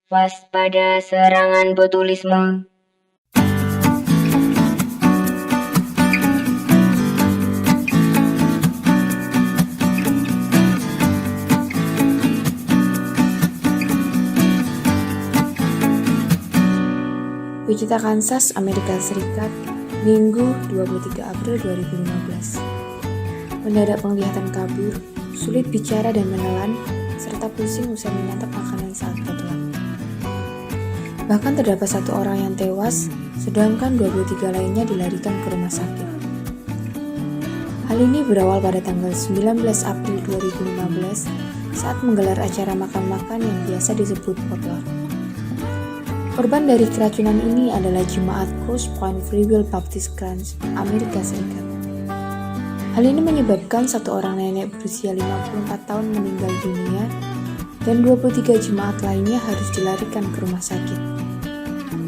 Waspada serangan botulisme. Wichita, Kansas, Amerika Serikat, Minggu 23 April 2015. Mendadak penglihatan kabur, sulit bicara dan menelan, serta pusing usai menyantap makanan saat potluck. Bahkan terdapat 1 orang yang tewas, sedangkan 23 lainnya dilarikan ke rumah sakit. Hal ini berawal pada tanggal 19 April 2015 saat menggelar acara makan-makan yang biasa disebut potluck. Korban dari keracunan ini adalah jemaat Cross Point Free Will Baptist Church, Amerika Serikat. Hal ini menyebabkan 1 orang nenek berusia 54 tahun meninggal dunia dan 23 jemaat lainnya harus dilarikan ke rumah sakit.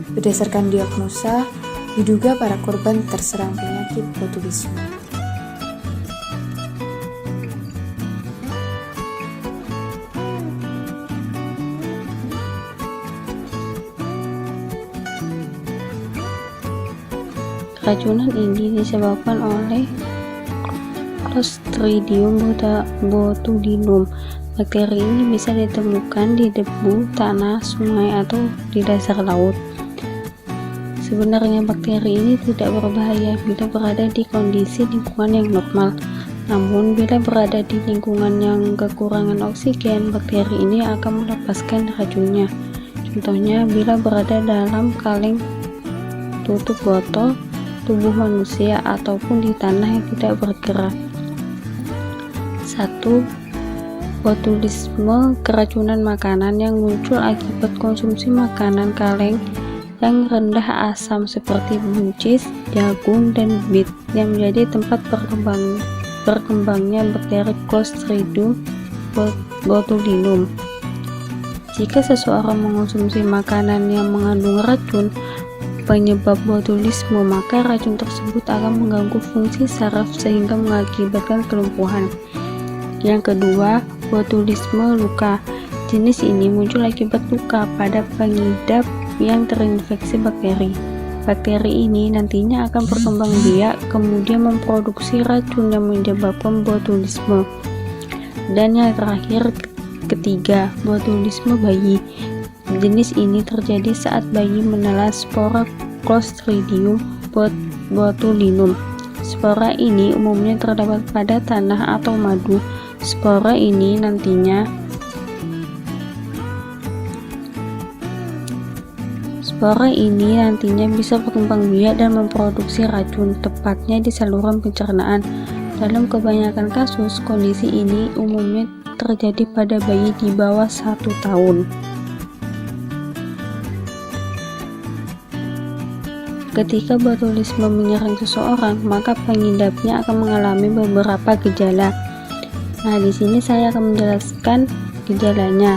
Berdasarkan diagnosa, diduga para korban terserang penyakit botulisme. Keracunan ini disebabkan oleh Clostridium botulinum. Bakteri ini bisa ditemukan di debu, tanah, sungai, atau di dasar laut. Sebenarnya bakteri ini tidak berbahaya bila berada di kondisi lingkungan yang normal. Namun bila berada di lingkungan yang kekurangan oksigen, bakteri ini akan melepaskan racunnya. Contohnya bila berada dalam kaleng tutup botol, tubuh manusia, ataupun di tanah yang tidak bergerak. 1. Botulisme, keracunan makanan yang muncul akibat konsumsi makanan kaleng yang rendah asam seperti buncis, jagung, dan beet yang menjadi tempat berkembangnya bakteri Clostridium botulinum. Jika seseorang mengonsumsi makanan yang mengandung racun penyebab botulisme, maka racun tersebut akan mengganggu fungsi saraf sehingga mengakibatkan kelumpuhan. Yang kedua, botulisme luka. Jenis ini muncul akibat luka pada pengidap yang terinfeksi bakteri. Bakteri ini nantinya akan berkembang biak kemudian memproduksi racun yang menyebabkan botulisme. Dan yang terakhir, ketiga, botulisme bayi. Jenis ini terjadi saat bayi menelan spora Clostridium botulinum. Spora ini umumnya terdapat pada tanah atau madu. Spora ini nantinya bisa berkembang biak dan memproduksi racun, tepatnya di saluran pencernaan. Dalam kebanyakan kasus, kondisi ini umumnya terjadi pada bayi di bawah 1 tahun. Ketika botulisme menyerang seseorang, maka pengidapnya akan mengalami beberapa gejala. Nah, di sini saya akan menjelaskan gejalanya.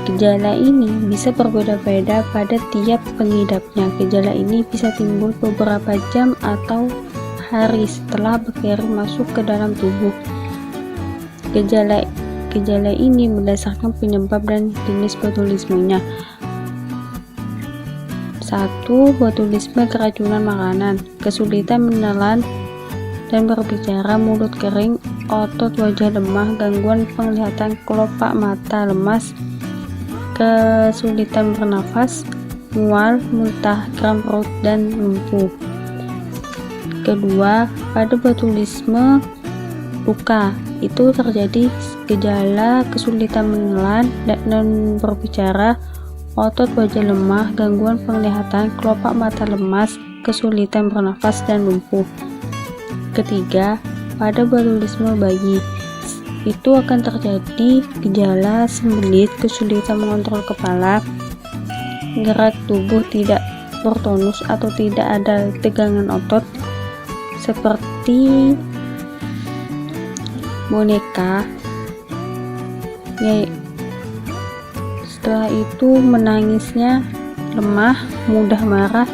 Gejala ini bisa berbeda-beda pada tiap pengidapnya. Gejala ini bisa timbul beberapa jam atau hari setelah bakteri masuk ke dalam tubuh. Gejala ini berdasarkan penyebab dan jenis botulismenya. 1. Botulisme, keracunan makanan, kesulitan menelan dan berbicara, mulut kering, otot wajah lemah, gangguan penglihatan, kelopak mata lemas, kesulitan bernafas, mual, muntah, kram perut, dan lumpuh. Kedua, pada botulisme luka itu terjadi gejala kesulitan menelan dan berbicara, otot wajah lemah, gangguan penglihatan, kelopak mata lemas, kesulitan bernafas, dan lumpuh. Ketiga, pada botulisme bayi itu akan terjadi gejala sembelit, kesulitan mengontrol kepala, gerak tubuh tidak bertonus atau tidak ada tegangan otot seperti boneka. Setelah itu menangisnya lemah, mudah marah,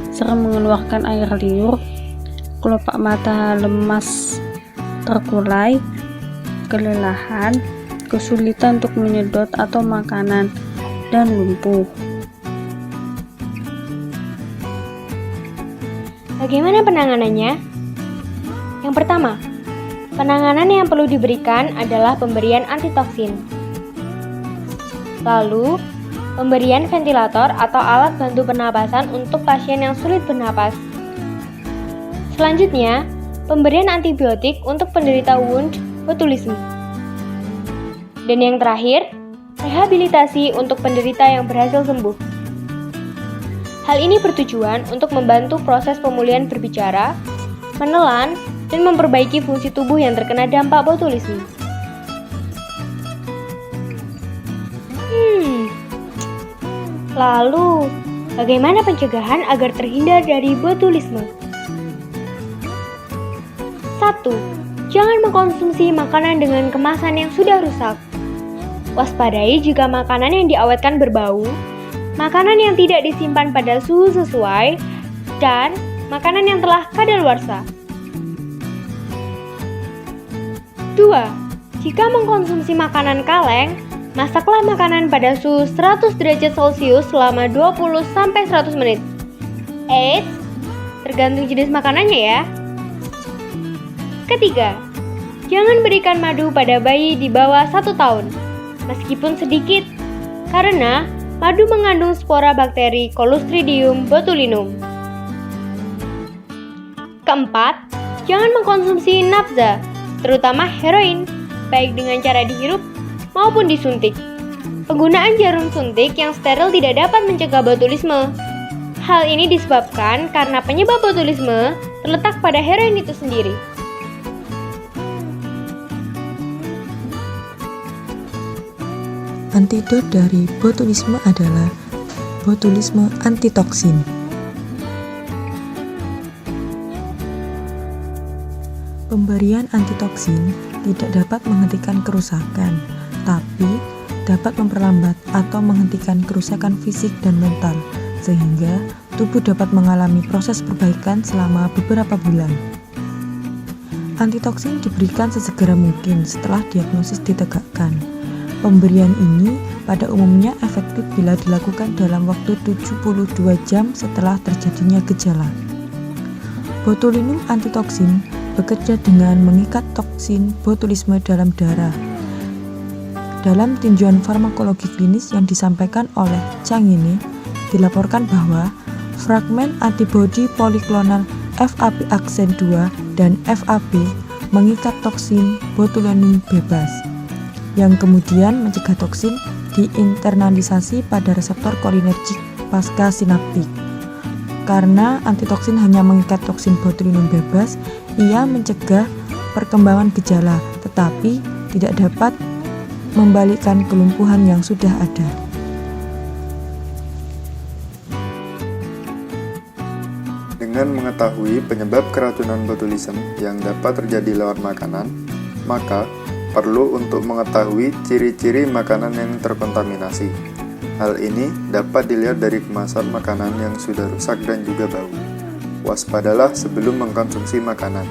sering mengeluarkan air liur, kelopak mata lemas terkulai, kelelahan, kesulitan untuk menyedot atau makanan, dan lumpuh. Bagaimana penanganannya? Yang pertama, penanganan yang perlu diberikan adalah pemberian antitoksin. Lalu, pemberian ventilator atau alat bantu pernapasan untuk pasien yang sulit bernapas. Selanjutnya, pemberian antibiotik untuk penderita wound botulisme. Dan yang terakhir, rehabilitasi untuk penderita yang berhasil sembuh. Hal ini bertujuan untuk membantu proses pemulihan berbicara, menelan, dan memperbaiki fungsi tubuh yang terkena dampak botulisme. Lalu, bagaimana pencegahan agar terhindar dari botulisme? 1. Jangan mengkonsumsi makanan dengan kemasan yang sudah rusak. Waspadai jika makanan yang diawetkan berbau, makanan yang tidak disimpan pada suhu sesuai, dan makanan yang telah kadaluarsa. 2. Jika mengkonsumsi makanan kaleng, masaklah makanan pada suhu 100 derajat Celcius selama 20-100 menit. Tergantung jenis makanannya ya. Ketiga, jangan berikan madu pada bayi di bawah 1 tahun, meskipun sedikit, karena madu mengandung spora bakteri Clostridium botulinum. Keempat, jangan mengkonsumsi nafza, terutama heroin, baik dengan cara dihirup maupun disuntik. Penggunaan jarum suntik yang steril tidak dapat mencegah botulisme. Hal ini disebabkan karena penyebab botulisme terletak pada heroin itu sendiri. Antidot dari botulisme adalah botulisme antitoksin. Pemberian antitoksin tidak dapat menghentikan kerusakan, tapi dapat memperlambat atau menghentikan kerusakan fisik dan mental, sehingga tubuh dapat mengalami proses perbaikan selama beberapa bulan. Antitoksin diberikan sesegera mungkin setelah diagnosis ditegakkan. Pemberian ini pada umumnya efektif bila dilakukan dalam waktu 72 jam setelah terjadinya gejala. Botulinum antitoksin bekerja dengan mengikat toksin botulisme dalam darah. Dalam tinjauan farmakologi klinis yang disampaikan oleh Changine, dilaporkan bahwa fragmen antibodi poliklonal FAP aksen 2 dan FAP mengikat toksin botulinum bebas, yang kemudian mencegah toksin diinternalisasi pada reseptor kolinergik pasca sinaptik. Karena antitoksin hanya mengikat toksin botulinum bebas, ia mencegah perkembangan gejala, tetapi tidak dapat membalikkan kelumpuhan yang sudah ada. Dengan mengetahui penyebab keracunan botulisme yang dapat terjadi lewat makanan, maka perlu untuk mengetahui ciri-ciri makanan yang terkontaminasi. Hal ini dapat dilihat dari kemasan makanan yang sudah rusak dan juga bau. Waspadalah sebelum mengkonsumsi makanan.